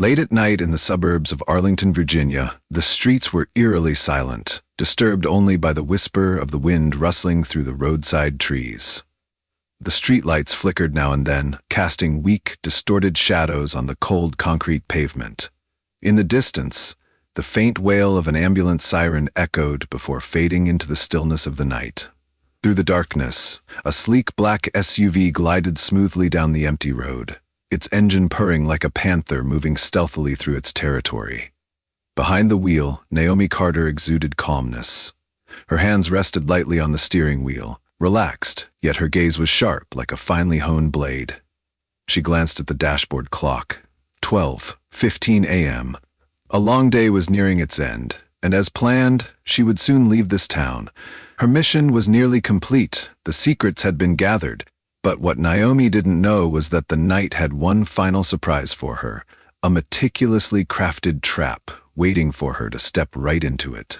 Late at night in the suburbs of Arlington, Virginia, the streets were eerily silent, disturbed only by the whisper of the wind rustling through the roadside trees. The streetlights flickered now and then, casting weak, distorted shadows on the cold concrete pavement. In the distance, the faint wail of an ambulance siren echoed before fading into the stillness of the night. Through the darkness, a sleek black SUV glided smoothly down the empty road, its engine purring like a panther moving stealthily through its territory. Behind the wheel, Naomi Carter exuded calmness. Her hands rested lightly on the steering wheel, relaxed, yet her gaze was sharp like a finely honed blade. She glanced at the dashboard clock. 12:15 a.m. A long day was nearing its end, and as planned, she would soon leave this town. Her mission was nearly complete. The secrets had been gathered. But what Naomi didn't know was that the night had one final surprise for her, a meticulously crafted trap waiting for her to step right into it.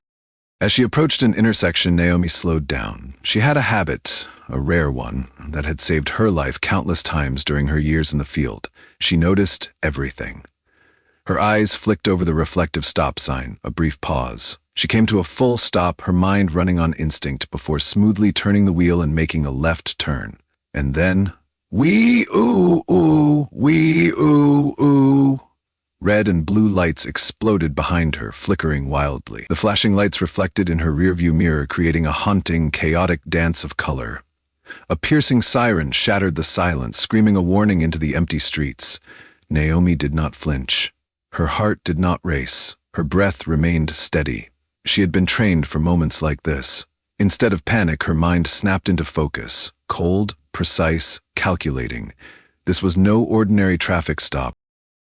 As she approached an intersection, Naomi slowed down. She had a habit, a rare one, that had saved her life countless times during her years in the field. She noticed everything. Her eyes flicked over the reflective stop sign, a brief pause. She came to a full stop, her mind running on instinct before smoothly turning the wheel and making a left turn. And then, wee-oo-oo, wee-oo-oo. Red and blue lights exploded behind her, flickering wildly. The flashing lights reflected in her rearview mirror, creating a haunting, chaotic dance of color. A piercing siren shattered the silence, screaming a warning into the empty streets. Naomi did not flinch. Her heart did not race. Her breath remained steady. She had been trained for moments like this. Instead of panic, her mind snapped into focus. Cold, precise, calculating. This was no ordinary traffic stop.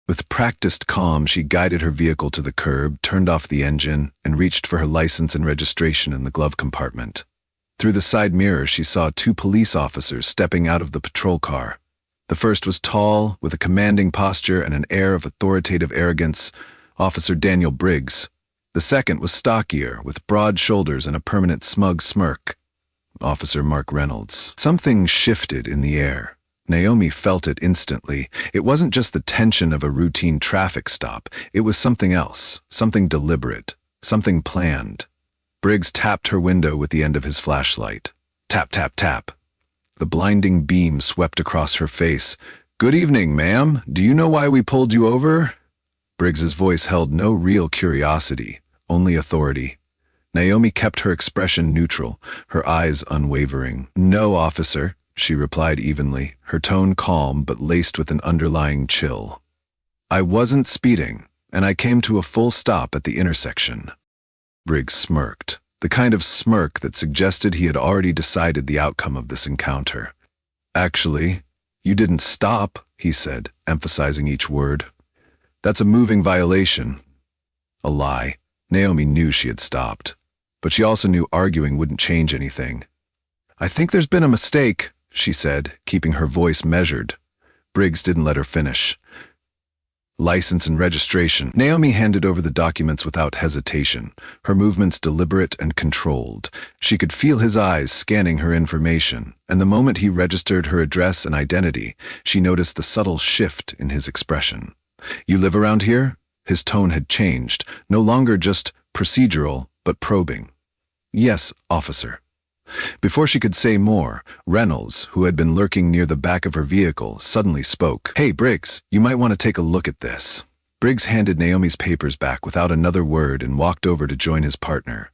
With practiced calm, she guided her vehicle to the curb, turned off the engine, and reached for her license and registration in the glove compartment. Through the side mirror, she saw two police officers stepping out of the patrol car. The first was tall, with a commanding posture and an air of authoritative arrogance, Officer Daniel Briggs. The second was stockier, with broad shoulders and a permanent smug smirk, Officer Mark Reynolds. Something shifted in the air. Naomi felt it instantly. It wasn't just the tension of a routine traffic stop. It was something else, something deliberate, something planned. Briggs tapped her window with the end of his flashlight. Tap, tap, tap. The blinding beam swept across her face. "Good evening, ma'am. Do you know why we pulled you over?" Briggs's voice held no real curiosity, only authority. Naomi kept her expression neutral, her eyes unwavering. "No, officer," she replied evenly, her tone calm but laced with an underlying chill. "I wasn't speeding, and I came to a full stop at the intersection." Briggs smirked, the kind of smirk that suggested he had already decided the outcome of this encounter. "Actually, you didn't stop," he said, emphasizing each word. "That's a moving violation." A lie. Naomi knew she had stopped, but she also knew arguing wouldn't change anything. "I think there's been a mistake," she said, keeping her voice measured. Briggs didn't let her finish. "License and registration." Naomi handed over the documents without hesitation, her movements deliberate and controlled. She could feel his eyes scanning her information, and the moment he registered her address and identity, she noticed the subtle shift in his expression. "You live around here?" His tone had changed, no longer just procedural, but probing. "Yes, officer." Before she could say more, Reynolds, who had been lurking near the back of her vehicle, suddenly spoke. "Hey, Briggs, you might want to take a look at this." Briggs handed Naomi's papers back without another word and walked over to join his partner.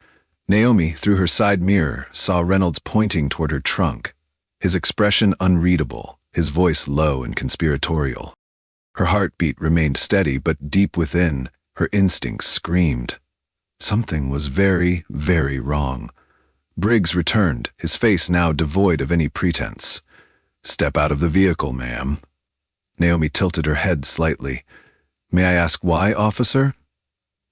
Naomi, through her side mirror, saw Reynolds pointing toward her trunk, his expression unreadable, his voice low and conspiratorial. Her heartbeat remained steady, but deep within, her instincts screamed. Something was very, very wrong. Briggs returned, his face now devoid of any pretense. "Step out of the vehicle, ma'am." Naomi tilted her head slightly. "May I ask why, officer?"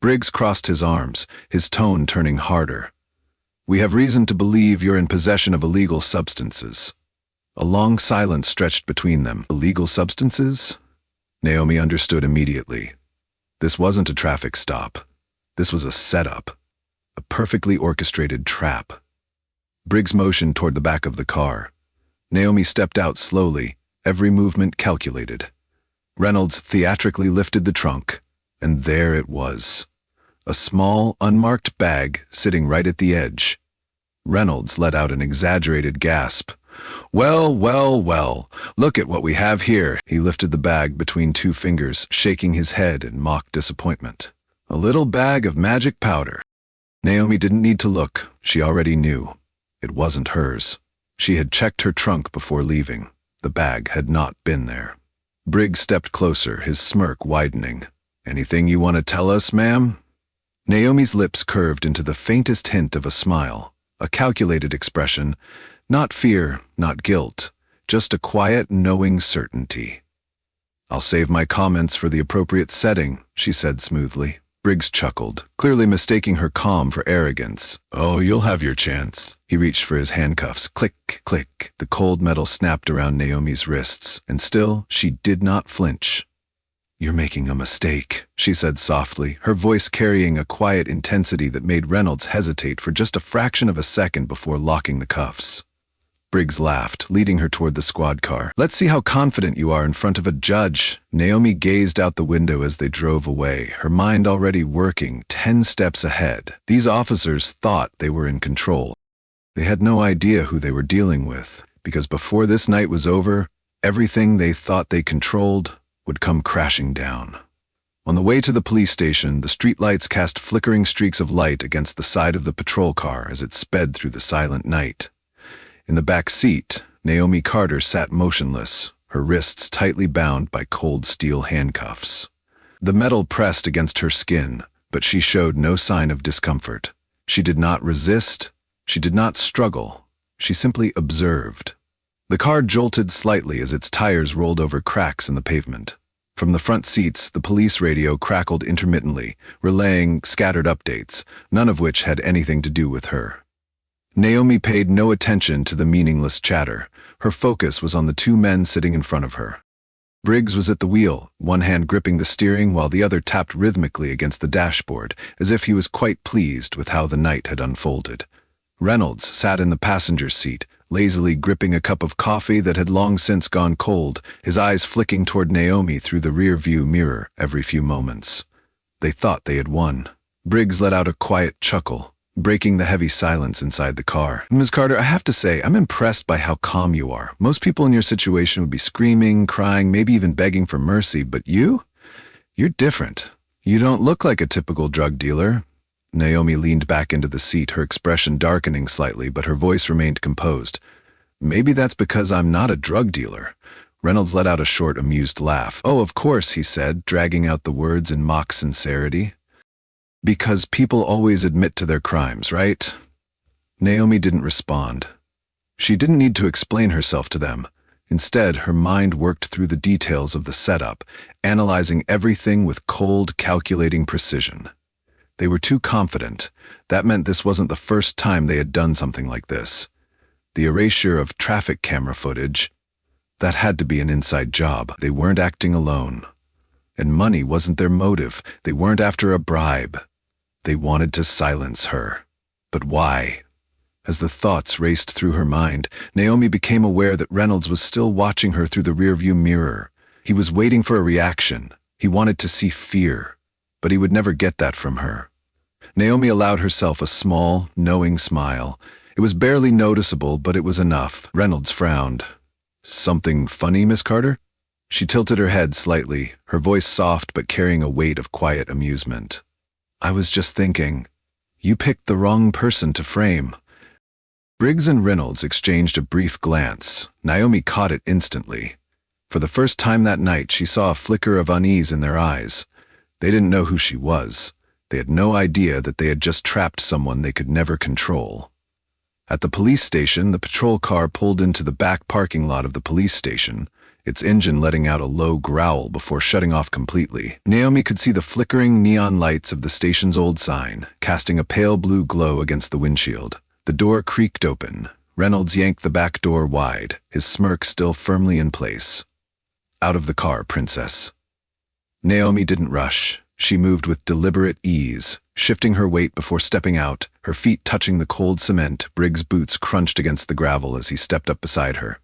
Briggs crossed his arms, his tone turning harder. "We have reason to believe you're in possession of illegal substances." A long silence stretched between them. Illegal substances? Naomi understood immediately. This wasn't a traffic stop. This was a setup, a perfectly orchestrated trap. Briggs motioned toward the back of the car. Naomi stepped out slowly, every movement calculated. Reynolds theatrically lifted the trunk, and there it was. A small, unmarked bag sitting right at the edge. Reynolds let out an exaggerated gasp. "Well, well, well, look at what we have here." He lifted the bag between two fingers, shaking his head in mock disappointment. A little bag of magic powder. Naomi didn't need to look. She already knew. It wasn't hers. She had checked her trunk before leaving. The bag had not been there. Briggs stepped closer, his smirk widening. "Anything you want to tell us, ma'am?" Naomi's lips curved into the faintest hint of a smile, a calculated expression, not fear, not guilt, just a quiet, knowing certainty. "I'll save my comments for the appropriate setting," she said smoothly. Briggs chuckled, clearly mistaking her calm for arrogance. "Oh, you'll have your chance." He reached for his handcuffs. Click, click. The cold metal snapped around Naomi's wrists, and still she did not flinch. "You're making a mistake," she said softly, her voice carrying a quiet intensity that made Reynolds hesitate for just a fraction of a second before locking the cuffs. Briggs laughed, leading her toward the squad car. "Let's see how confident you are in front of a judge." Naomi gazed out the window as they drove away, her mind already working 10 steps ahead. These officers thought they were in control. They had no idea who they were dealing with, because before this night was over, everything they thought they controlled would come crashing down. On the way to the police station, the streetlights cast flickering streaks of light against the side of the patrol car as it sped through the silent night. In the back seat, Naomi Carter sat motionless, her wrists tightly bound by cold steel handcuffs. The metal pressed against her skin, but she showed no sign of discomfort. She did not resist, she did not struggle, she simply observed. The car jolted slightly as its tires rolled over cracks in the pavement. From the front seats, the police radio crackled intermittently, relaying scattered updates, none of which had anything to do with her. Naomi paid no attention to the meaningless chatter. Her focus was on the two men sitting in front of her. Briggs was at the wheel, one hand gripping the steering while the other tapped rhythmically against the dashboard, as if he was quite pleased with how the night had unfolded. Reynolds sat in the passenger seat, lazily gripping a cup of coffee that had long since gone cold, his eyes flicking toward Naomi through the rear-view mirror every few moments. They thought they had won. Briggs let out a quiet chuckle, breaking the heavy silence inside the car. "Ms. Carter, I have to say, I'm impressed by how calm you are. Most people in your situation would be screaming, crying, maybe even begging for mercy, but you're different. You don't look like a typical drug dealer." Naomi leaned back into the seat, her expression darkening slightly, but her voice remained composed. "Maybe that's because I'm not a drug dealer." Reynolds let out a short, amused laugh. "Oh, of course," he said, dragging out the words in mock sincerity. "Because people always admit to their crimes, right?" Naomi didn't respond. She didn't need to explain herself to them. Instead, her mind worked through the details of the setup, analyzing everything with cold, calculating precision. They were too confident. That meant this wasn't the first time they had done something like this. The erasure of traffic camera footage, that had to be an inside job. They weren't acting alone. And money wasn't their motive. They weren't after a bribe. They wanted to silence her. But why? As the thoughts raced through her mind, Naomi became aware that Reynolds was still watching her through the rearview mirror. He was waiting for a reaction. He wanted to see fear, but he would never get that from her. Naomi allowed herself a small, knowing smile. It was barely noticeable, but it was enough. Reynolds frowned. "Something funny, Miss Carter?" She tilted her head slightly, her voice soft but carrying a weight of quiet amusement. "I was just thinking, you picked the wrong person to frame." Briggs and Reynolds exchanged a brief glance. Naomi caught it instantly. For the first time that night, she saw a flicker of unease in their eyes. They didn't know who she was. They had no idea that they had just trapped someone they could never control. At the police station, the patrol car pulled into the back parking lot of the police station, its engine letting out a low growl before shutting off completely. Naomi could see the flickering neon lights of the station's old sign, casting a pale blue glow against the windshield. The door creaked open. Reynolds yanked the back door wide, his smirk still firmly in place. "Out of the car, princess." Naomi didn't rush. She moved with deliberate ease, shifting her weight before stepping out, her feet touching the cold cement. Briggs' boots crunched against the gravel as he stepped up beside her.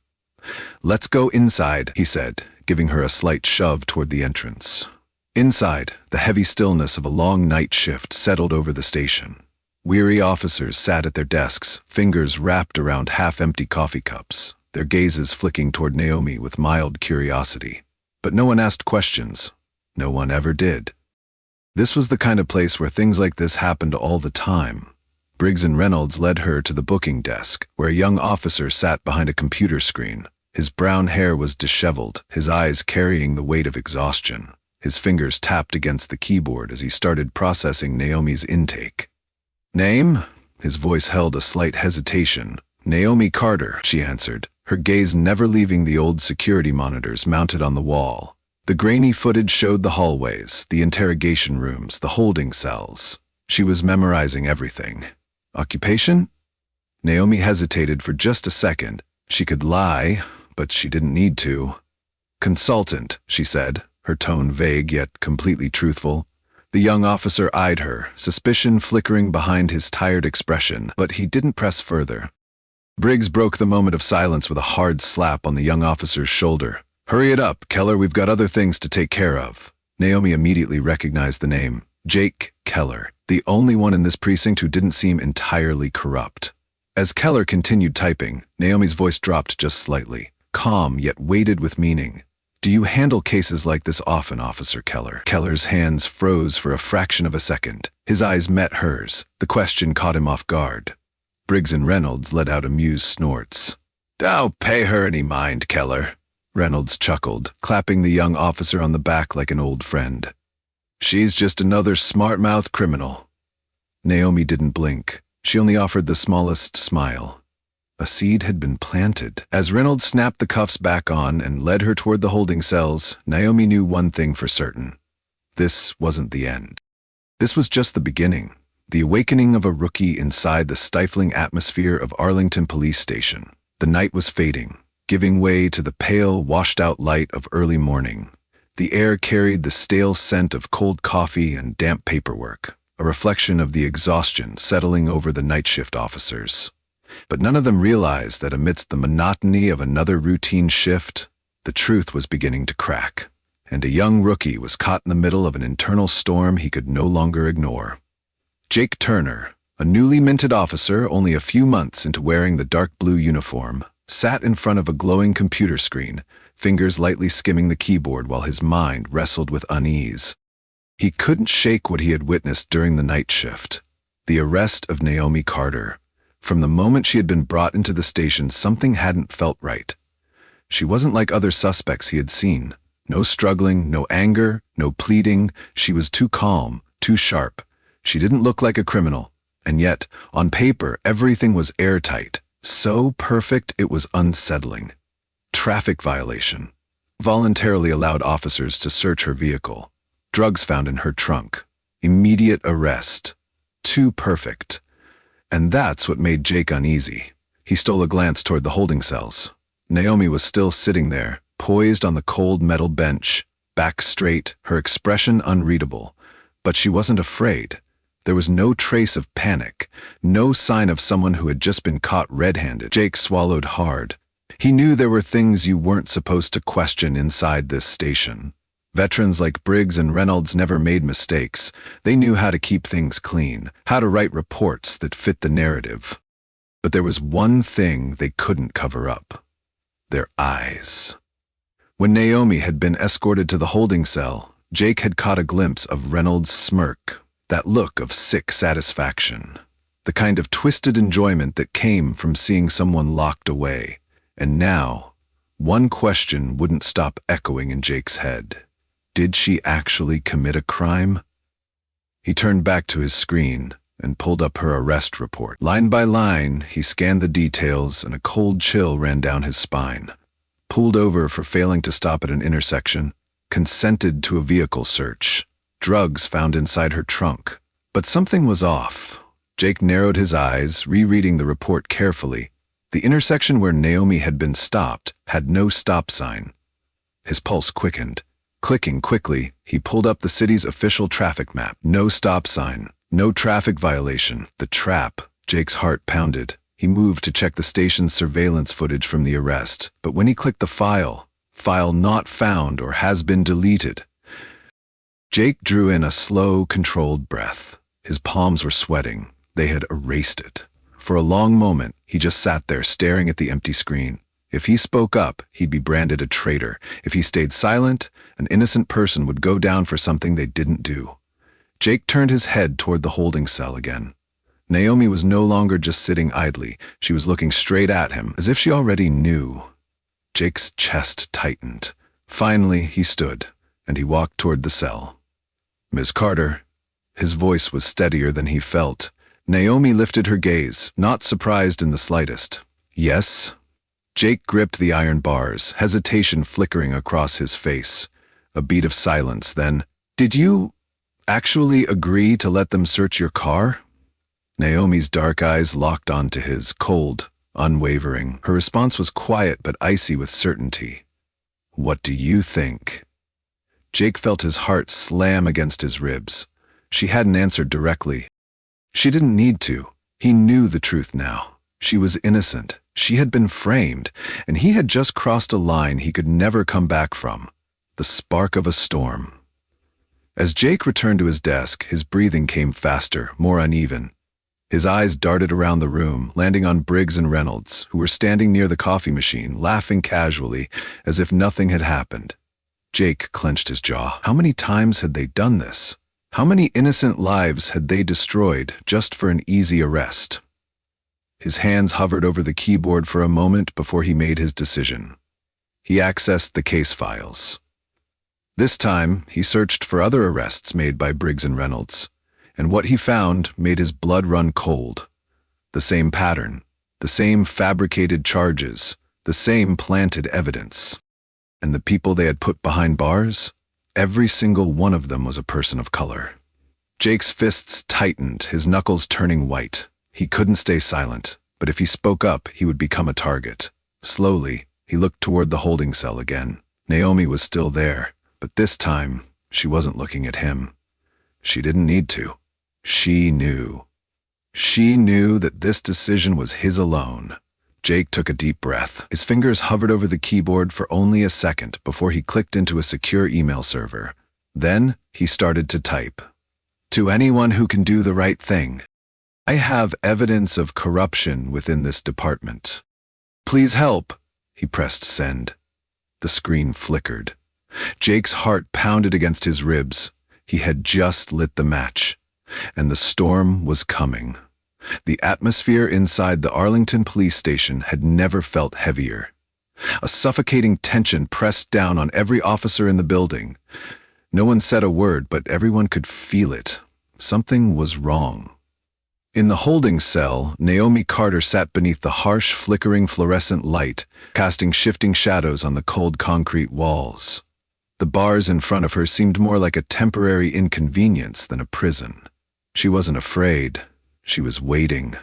"Let's go inside," he said, giving her a slight shove toward the entrance. Inside, the heavy stillness of a long night shift settled over the station. Weary officers sat at their desks, fingers wrapped around half-empty coffee cups, their gazes flicking toward Naomi with mild curiosity. But no one asked questions. No one ever did. This was the kind of place where things like this happened all the time. Briggs and Reynolds led her to the booking desk, where a young officer sat behind a computer screen. His brown hair was disheveled, his eyes carrying the weight of exhaustion. His fingers tapped against the keyboard as he started processing Naomi's intake. "Name?" His voice held a slight hesitation. "Naomi Carter," she answered, her gaze never leaving the old security monitors mounted on the wall. The grainy footage showed the hallways, the interrogation rooms, the holding cells. She was memorizing everything. Occupation? Naomi hesitated for just a second. She could lie, but she didn't need to. "Consultant," she said, her tone vague yet completely truthful. The young officer eyed her, suspicion flickering behind his tired expression, but he didn't press further. Briggs broke the moment of silence with a hard slap on the young officer's shoulder. "Hurry it up, Keller, we've got other things to take care of." Naomi immediately recognized the name. Jake Keller, the only one in this precinct who didn't seem entirely corrupt. As Keller continued typing, Naomi's voice dropped just slightly, calm yet weighted with meaning. "Do you handle cases like this often, Officer Keller?" Keller's hands froze for a fraction of a second. His eyes met hers. The question caught him off guard. Briggs and Reynolds let out amused snorts. "Don't pay her any mind, Keller," Reynolds chuckled, clapping the young officer on the back like an old friend. "She's just another smart-mouthed criminal." Naomi didn't blink. She only offered the smallest smile. A seed had been planted. As Reynolds snapped the cuffs back on and led her toward the holding cells, Naomi knew one thing for certain. This wasn't the end. This was just the beginning, the awakening of a rookie inside the stifling atmosphere of Arlington Police Station. The night was fading, giving way to the pale, washed-out light of early morning. The air carried the stale scent of cold coffee and damp paperwork, a reflection of the exhaustion settling over the night shift officers. But none of them realized that amidst the monotony of another routine shift, the truth was beginning to crack, and a young rookie was caught in the middle of an internal storm he could no longer ignore. Jake Turner, a newly minted officer only a few months into wearing the dark blue uniform, sat in front of a glowing computer screen, fingers lightly skimming the keyboard while his mind wrestled with unease. He couldn't shake what he had witnessed during the night shift, the arrest of Naomi Carter. From the moment she had been brought into the station, something hadn't felt right. She wasn't like other suspects he had seen. No struggling, no anger, no pleading. She was too calm, too sharp. She didn't look like a criminal. And yet, on paper, everything was airtight. So perfect it was unsettling. Traffic violation. Voluntarily allowed officers to search her vehicle. Drugs found in her trunk. Immediate arrest. Too perfect. And that's what made Jake uneasy. He stole a glance toward the holding cells. Naomi was still sitting there, poised on the cold metal bench, back straight, her expression unreadable. But she wasn't afraid. There was no trace of panic, no sign of someone who had just been caught red-handed. Jake swallowed hard. He knew there were things you weren't supposed to question inside this station. Veterans like Briggs and Reynolds never made mistakes. They knew how to keep things clean, how to write reports that fit the narrative. But there was one thing they couldn't cover up: their eyes. When Naomi had been escorted to the holding cell, Jake had caught a glimpse of Reynolds' smirk, that look of sick satisfaction, the kind of twisted enjoyment that came from seeing someone locked away. And now, one question wouldn't stop echoing in Jake's head. Did she actually commit a crime? He turned back to his screen and pulled up her arrest report. Line by line, he scanned the details and a cold chill ran down his spine. Pulled over for failing to stop at an intersection, consented to a vehicle search, drugs found inside her trunk. But something was off. Jake narrowed his eyes, rereading the report carefully. The intersection where Naomi had been stopped had no stop sign. His pulse quickened. Clicking quickly, he pulled up the city's official traffic map. No stop sign, no traffic violation. The trap. Jake's heart pounded. He moved to check the station's surveillance footage from the arrest, but when he clicked the file File not found or has been deleted. Jake drew in a slow, controlled breath. His palms were sweating. They had erased it. For a long moment, he just sat there staring at the empty screen. If he spoke up, he'd be branded a traitor. If he stayed silent, an innocent person would go down for something they didn't do. Jake turned his head toward the holding cell again. Naomi was no longer just sitting idly. She was looking straight at him, as if she already knew. Jake's chest tightened. Finally, he stood, and he walked toward the cell. "Ms. Carter." His voice was steadier than he felt. Naomi lifted her gaze, not surprised in the slightest. "Yes?" Jake gripped the iron bars, hesitation flickering across his face. A beat of silence, then, "Did you actually agree to let them search your car?" Naomi's dark eyes locked onto his, cold, unwavering. Her response was quiet but icy with certainty. "What do you think?" Jake felt his heart slam against his ribs. She hadn't answered directly. She didn't need to. He knew the truth now. She was innocent. She had been framed, and he had just crossed a line he could never come back from. The spark of a storm. As Jake returned to his desk, his breathing came faster, more uneven. His eyes darted around the room, landing on Briggs and Reynolds, who were standing near the coffee machine, laughing casually, as if nothing had happened. Jake clenched his jaw. How many times had they done this? How many innocent lives had they destroyed just for an easy arrest? His hands hovered over the keyboard for a moment before he made his decision. He accessed the case files. This time, he searched for other arrests made by Briggs and Reynolds, and what he found made his blood run cold. The same pattern, the same fabricated charges, the same planted evidence. And the people they had put behind bars? Every single one of them was a person of color. Jake's fists tightened, his knuckles turning white. He couldn't stay silent, but if he spoke up, he would become a target. Slowly, he looked toward the holding cell again. Naomi was still there, but this time, she wasn't looking at him. She didn't need to. She knew. She knew that this decision was his alone. Jake took a deep breath. His fingers hovered over the keyboard for only a second before he clicked into a secure email server. Then, he started to type. "To anyone who can do the right thing. I have evidence of corruption within this department. Please help." He pressed send. The screen flickered. Jake's heart pounded against his ribs. He had just lit the match, and the storm was coming. The atmosphere inside the Arlington police station had never felt heavier. A suffocating tension pressed down on every officer in the building. No one said a word, but everyone could feel it. Something was wrong. In the holding cell, Naomi Carter sat beneath the harsh, flickering fluorescent light, casting shifting shadows on the cold concrete walls. The bars in front of her seemed more like a temporary inconvenience than a prison. She wasn't afraid. She was waiting.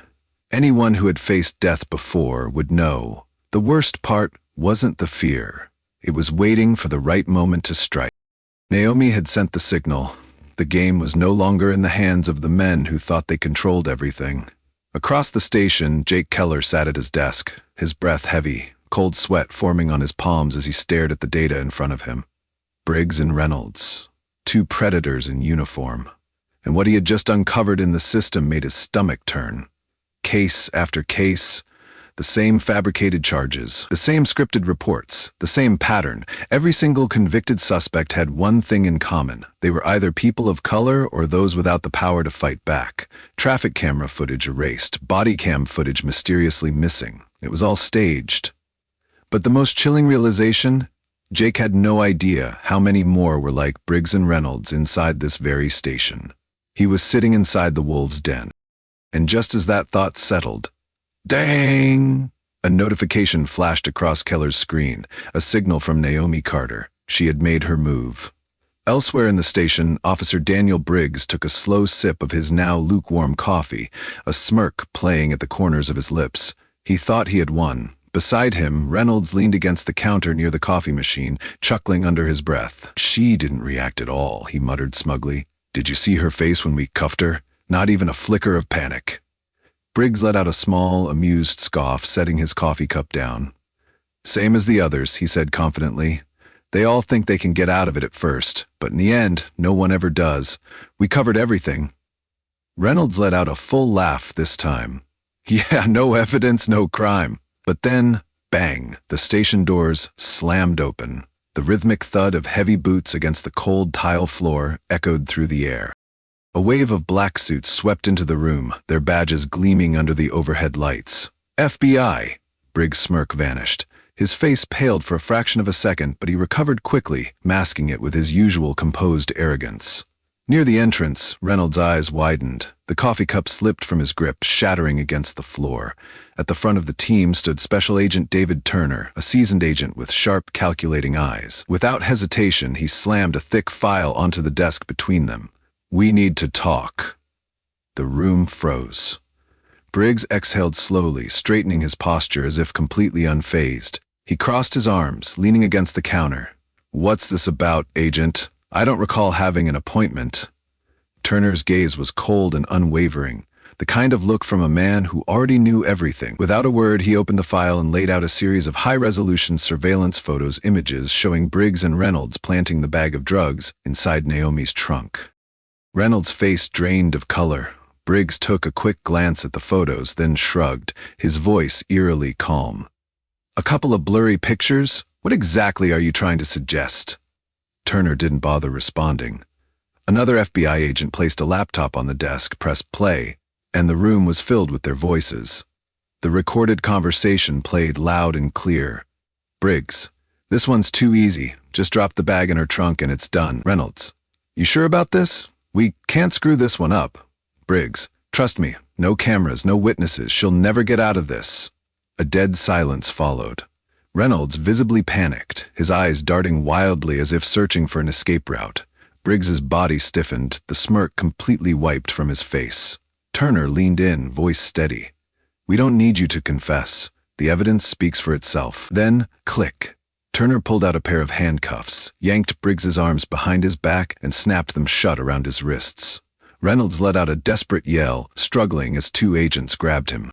Anyone who had faced death before would know. The worst part wasn't the fear. It was waiting for the right moment to strike. Naomi had sent the signal. The game was no longer in the hands of the men who thought they controlled everything. Across the station, Jake Keller sat at his desk, his breath heavy, cold sweat forming on his palms as he stared at the data in front of him. Briggs and Reynolds, two predators in uniform. And what he had just uncovered in the system made his stomach turn. Case after case, the same fabricated charges, the same scripted reports, the same pattern. Every single convicted suspect had one thing in common. They were either people of color or those without the power to fight back. Traffic camera footage erased, body cam footage mysteriously missing. It was all staged. But the most chilling realization? Jake had no idea how many more were like Briggs and Reynolds inside this very station. He was sitting inside the wolves' den. And just as that thought settled, dang! A notification flashed across Keller's screen, a signal from Naomi Carter. She had made her move. Elsewhere in the station, Officer Daniel Briggs took a slow sip of his now lukewarm coffee, a smirk playing at the corners of his lips. He thought he had won. Beside him, Reynolds leaned against the counter near the coffee machine, chuckling under his breath. "She didn't react at all," he muttered smugly. "Did you see her face when we cuffed her? Not even a flicker of panic." Briggs let out a small, amused scoff, setting his coffee cup down. "Same as the others," he said confidently. They all think they can get out of it at first, but in the end, no one ever does. We covered everything." Reynolds let out a full laugh this time. "Yeah, no evidence, no crime." But then, bang, the station doors slammed open. The rhythmic thud of heavy boots against the cold tile floor echoed through the air. A wave of black suits swept into the room, their badges gleaming under the overhead lights. "FBI!" Briggs' smirk vanished. His face paled for a fraction of a second, but he recovered quickly, masking it with his usual composed arrogance. Near the entrance, Reynolds' eyes widened. The coffee cup slipped from his grip, shattering against the floor. At the front of the team stood Special Agent David Turner, a seasoned agent with sharp, calculating eyes. Without hesitation, he slammed a thick file onto the desk between them. "We need to talk." The room froze. Briggs exhaled slowly, straightening his posture as if completely unfazed. He crossed his arms, leaning against the counter. "What's this about, Agent? I don't recall having an appointment." Turner's gaze was cold and unwavering, the kind of look from a man who already knew everything. Without a word, he opened the file and laid out a series of high-resolution surveillance images showing Briggs and Reynolds planting the bag of drugs inside Naomi's trunk. Reynolds' face drained of color. Briggs took a quick glance at the photos, then shrugged, his voice eerily calm. "A couple of blurry pictures? What exactly are you trying to suggest?" Turner didn't bother responding. Another FBI agent placed a laptop on the desk, pressed play, and the room was filled with their voices. The recorded conversation played loud and clear. "Briggs, this one's too easy. Just drop the bag in her trunk and it's done." "Reynolds, you sure about this? We can't screw this one up." "Briggs, trust me, no cameras, no witnesses. She'll never get out of this." A dead silence followed. Reynolds visibly panicked, his eyes darting wildly as if searching for an escape route. Briggs's body stiffened, the smirk completely wiped from his face. Turner leaned in, voice steady. "We don't need you to confess. The evidence speaks for itself." Then, click. Turner pulled out a pair of handcuffs, yanked Briggs's arms behind his back, and snapped them shut around his wrists. Reynolds let out a desperate yell, struggling as two agents grabbed him.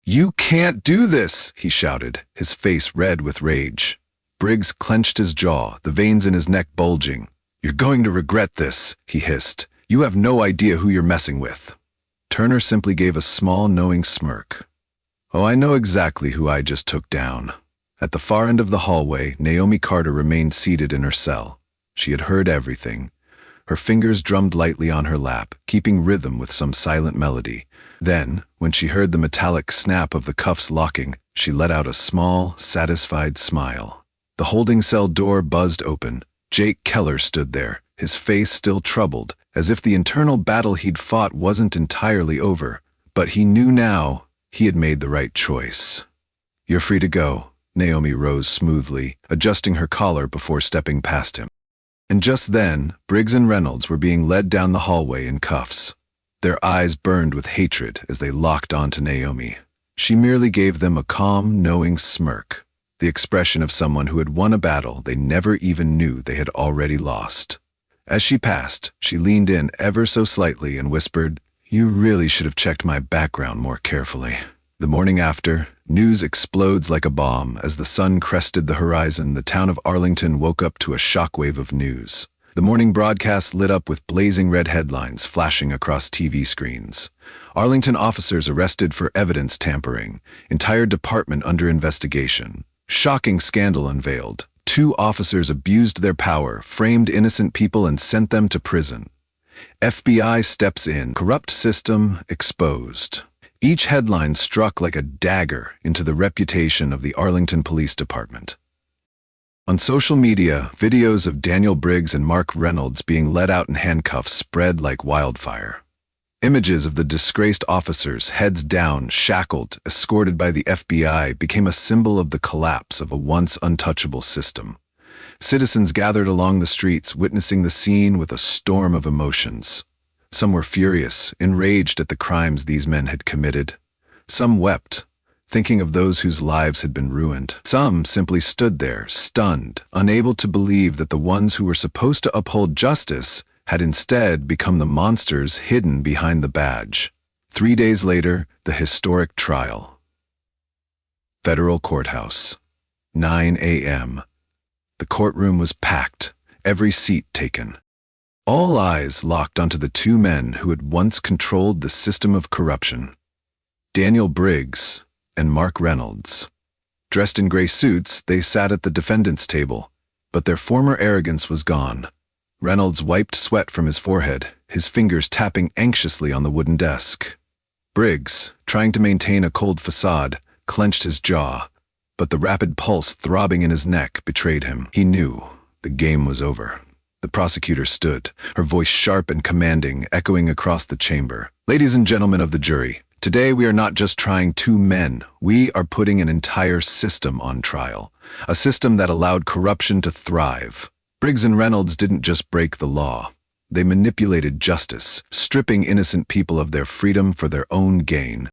"You can't do this!" he shouted, his face red with rage. Briggs clenched his jaw, the veins in his neck bulging. "You're going to regret this," he hissed. "You have no idea who you're messing with." Turner simply gave a small, knowing smirk. "Oh, I know exactly who I just took down." At the far end of the hallway, Naomi Carter remained seated in her cell. She had heard everything. Her fingers drummed lightly on her lap, keeping rhythm with some silent melody. Then, when she heard the metallic snap of the cuffs locking, she let out a small, satisfied smile. The holding cell door buzzed open. Jake Keller stood there, his face still troubled, as if the internal battle he'd fought wasn't entirely over. But he knew now he had made the right choice. "You're free to go." Naomi rose smoothly, adjusting her collar before stepping past him. And just then, Briggs and Reynolds were being led down the hallway in cuffs. Their eyes burned with hatred as they locked onto Naomi. She merely gave them a calm, knowing smirk, the expression of someone who had won a battle they never even knew they had already lost. As she passed, she leaned in ever so slightly and whispered, "You really should have checked my background more carefully." The morning after, news explodes like a bomb. As the sun crested the horizon, the town of Arlington woke up to a shockwave of news. The morning broadcast lit up with blazing red headlines flashing across TV screens. Arlington officers arrested for evidence tampering. Entire department under investigation. Shocking scandal unveiled. 2 officers abused their power, framed innocent people, and sent them to prison. FBI steps in. Corrupt system exposed. Each headline struck like a dagger into the reputation of the Arlington Police Department. On social media, videos of Daniel Briggs and Mark Reynolds being led out in handcuffs spread like wildfire. Images of the disgraced officers, heads down, shackled, escorted by the FBI, became a symbol of the collapse of a once untouchable system. Citizens gathered along the streets, witnessing the scene with a storm of emotions. Some were furious, enraged at the crimes these men had committed. Some wept, thinking of those whose lives had been ruined. Some simply stood there, stunned, unable to believe that the ones who were supposed to uphold justice had instead become the monsters hidden behind the badge. 3 days later, the historic trial. Federal Courthouse. 9 a.m. The courtroom was packed, every seat taken. All eyes locked onto the two men who had once controlled the system of corruption. Daniel Briggs and Mark Reynolds. Dressed in gray suits, they sat at the defendant's table, but their former arrogance was gone. Reynolds wiped sweat from his forehead, his fingers tapping anxiously on the wooden desk. Briggs, trying to maintain a cold facade, clenched his jaw, but the rapid pulse throbbing in his neck betrayed him. He knew the game was over. The prosecutor stood, her voice sharp and commanding, echoing across the chamber. "Ladies and gentlemen of the jury, today we are not just trying two men, we are putting an entire system on trial. A system that allowed corruption to thrive. Briggs and Reynolds didn't just break the law. They manipulated justice, stripping innocent people of their freedom for their own gain."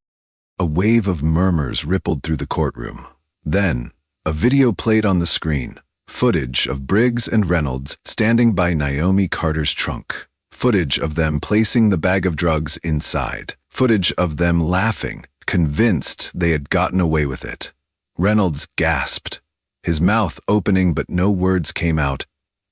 A wave of murmurs rippled through the courtroom. Then, a video played on the screen. Footage of Briggs and Reynolds standing by Naomi Carter's trunk. Footage of them placing the bag of drugs inside. Footage of them laughing, convinced they had gotten away with it. Reynolds gasped, his mouth opening but no words came out.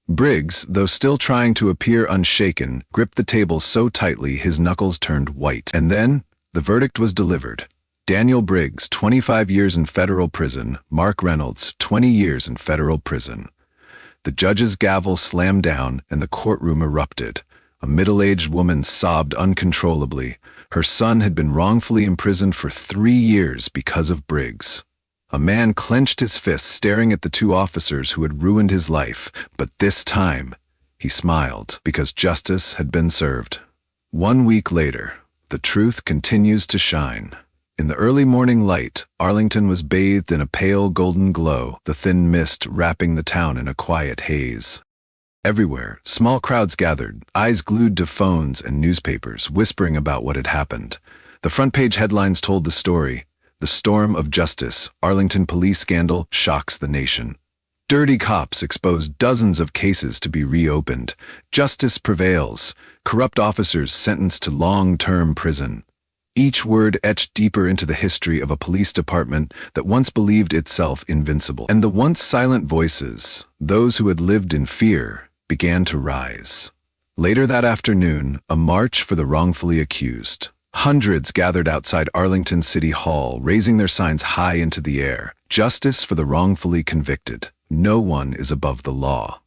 Briggs, though still trying to appear unshaken, gripped the table so tightly his knuckles turned white. And then, the verdict was delivered. Daniel Briggs, 25 years in federal prison. Mark Reynolds, 20 years in federal prison. The judge's gavel slammed down and the courtroom erupted. A middle-aged woman sobbed uncontrollably. Her son had been wrongfully imprisoned for 3 years because of Briggs. A man clenched his fists, staring at the two officers who had ruined his life, but this time, he smiled because justice had been served. 1 week later, the truth continues to shine. In the early morning light, Arlington was bathed in a pale golden glow, the thin mist wrapping the town in a quiet haze. Everywhere, small crowds gathered, eyes glued to phones and newspapers, whispering about what had happened. The front-page headlines told the story. The storm of justice, Arlington police scandal shocks the nation. Dirty cops expose dozens of cases to be reopened. Justice prevails. Corrupt officers sentenced to long-term prison. Each word etched deeper into the history of a police department that once believed itself invincible. And the once silent voices, those who had lived in fear, began to rise. Later that afternoon, a march for the wrongfully accused. Hundreds gathered outside Arlington City Hall, raising their signs high into the air. Justice for the wrongfully convicted. No one is above the law.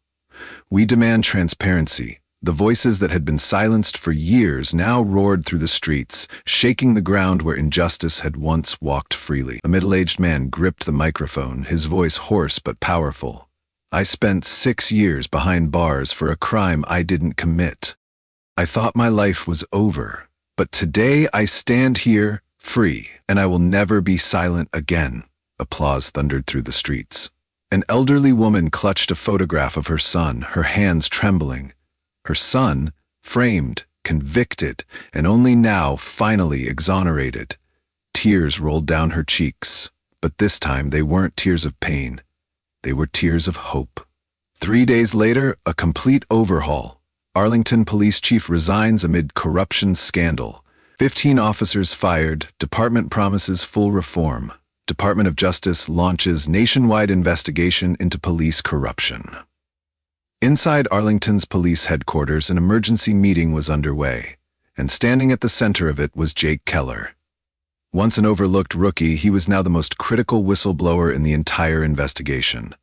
We demand transparency. The voices that had been silenced for years now roared through the streets, shaking the ground where injustice had once walked freely. A middle-aged man gripped the microphone, his voice hoarse but powerful. "I spent 6 years behind bars for a crime I didn't commit. I thought my life was over, but today I stand here, free, and I will never be silent again." Applause thundered through the streets. An elderly woman clutched a photograph of her son, her hands trembling. Her son, framed, convicted, and only now finally exonerated. Tears rolled down her cheeks, but this time they weren't tears of pain. They were tears of hope. 3 days later, a complete overhaul. Arlington Police Chief resigns amid corruption scandal. 15 officers fired, department promises full reform. Department of Justice launches nationwide investigation into police corruption. Inside Arlington's police headquarters, an emergency meeting was underway, and standing at the center of it was Jake Keller. Once an overlooked rookie, he was now the most critical whistleblower in the entire investigation.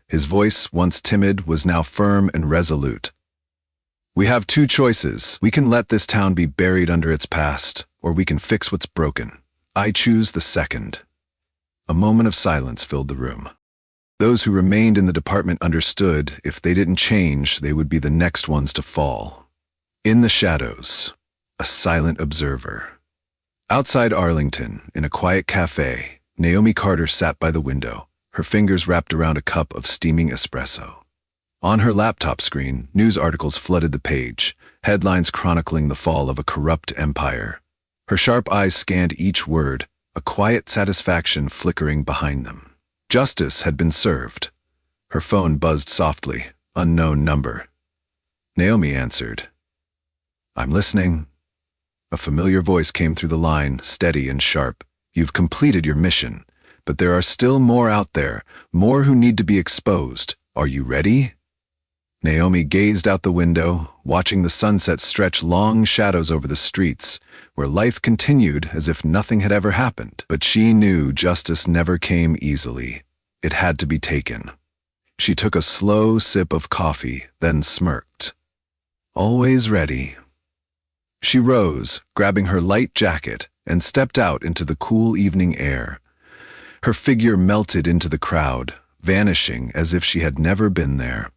His voice, once timid, was now firm and resolute. "We have 2 choices. We can let this town be buried under its past, or we can fix what's broken. I choose the second." A moment of silence filled the room. Those who remained in the department understood if they didn't change, they would be the next ones to fall. In the shadows, a silent observer. Outside Arlington, in a quiet cafe, Naomi Carter sat by the window, her fingers wrapped around a cup of steaming espresso. On her laptop screen, news articles flooded the page, headlines chronicling the fall of a corrupt empire. Her sharp eyes scanned each word, a quiet satisfaction flickering behind them. Justice had been served. Her phone buzzed softly, unknown number. Naomi answered. "I'm listening." A familiar voice came through the line, steady and sharp. "You've completed your mission, but there are still more out there, more who need to be exposed. Are you ready? Naomi gazed out the window, watching the sunset stretch long shadows over the streets, where life continued as if nothing had ever happened. But she knew justice never came easily. It had to be taken. She took a slow sip of coffee, then smirked. Always ready. She rose, grabbing her light jacket, and stepped out into the cool evening air. Her figure melted into the crowd, vanishing as if she had never been there.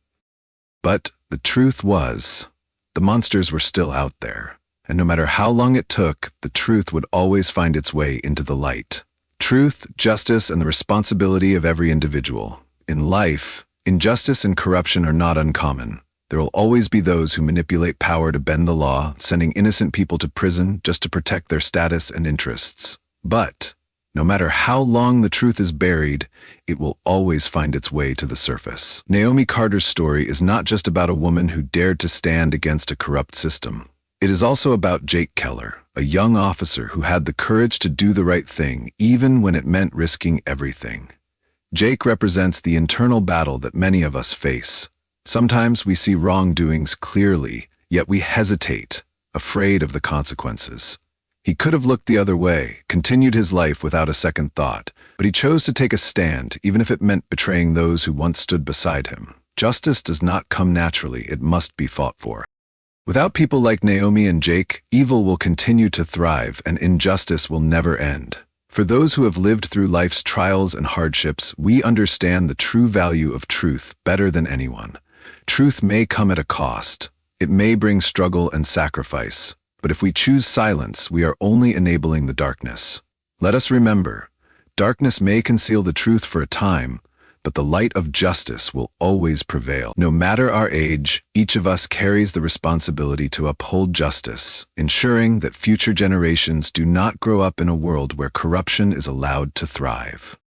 But the truth was, the monsters were still out there, and no matter how long it took, the truth would always find its way into the light. Truth, justice, and the responsibility of every individual. In life, injustice and corruption are not uncommon. There will always be those who manipulate power to bend the law, sending innocent people to prison just to protect their status and interests. But no matter how long the truth is buried, it will always find its way to the surface. Naomi Carter's story is not just about a woman who dared to stand against a corrupt system. It is also about Jake Keller, a young officer who had the courage to do the right thing, even when it meant risking everything. Jake represents the internal battle that many of us face. Sometimes we see wrongdoings clearly, yet we hesitate, afraid of the consequences. He could have looked the other way, continued his life without a second thought, but he chose to take a stand, even if it meant betraying those who once stood beside him. Justice does not come naturally, it must be fought for. Without people like Naomi and Jake, evil will continue to thrive and injustice will never end. For those who have lived through life's trials and hardships, we understand the true value of truth better than anyone. Truth may come at a cost. It may bring struggle and sacrifice. But if we choose silence, we are only enabling the darkness. Let us remember, darkness may conceal the truth for a time, but the light of justice will always prevail. No matter our age, each of us carries the responsibility to uphold justice, ensuring that future generations do not grow up in a world where corruption is allowed to thrive.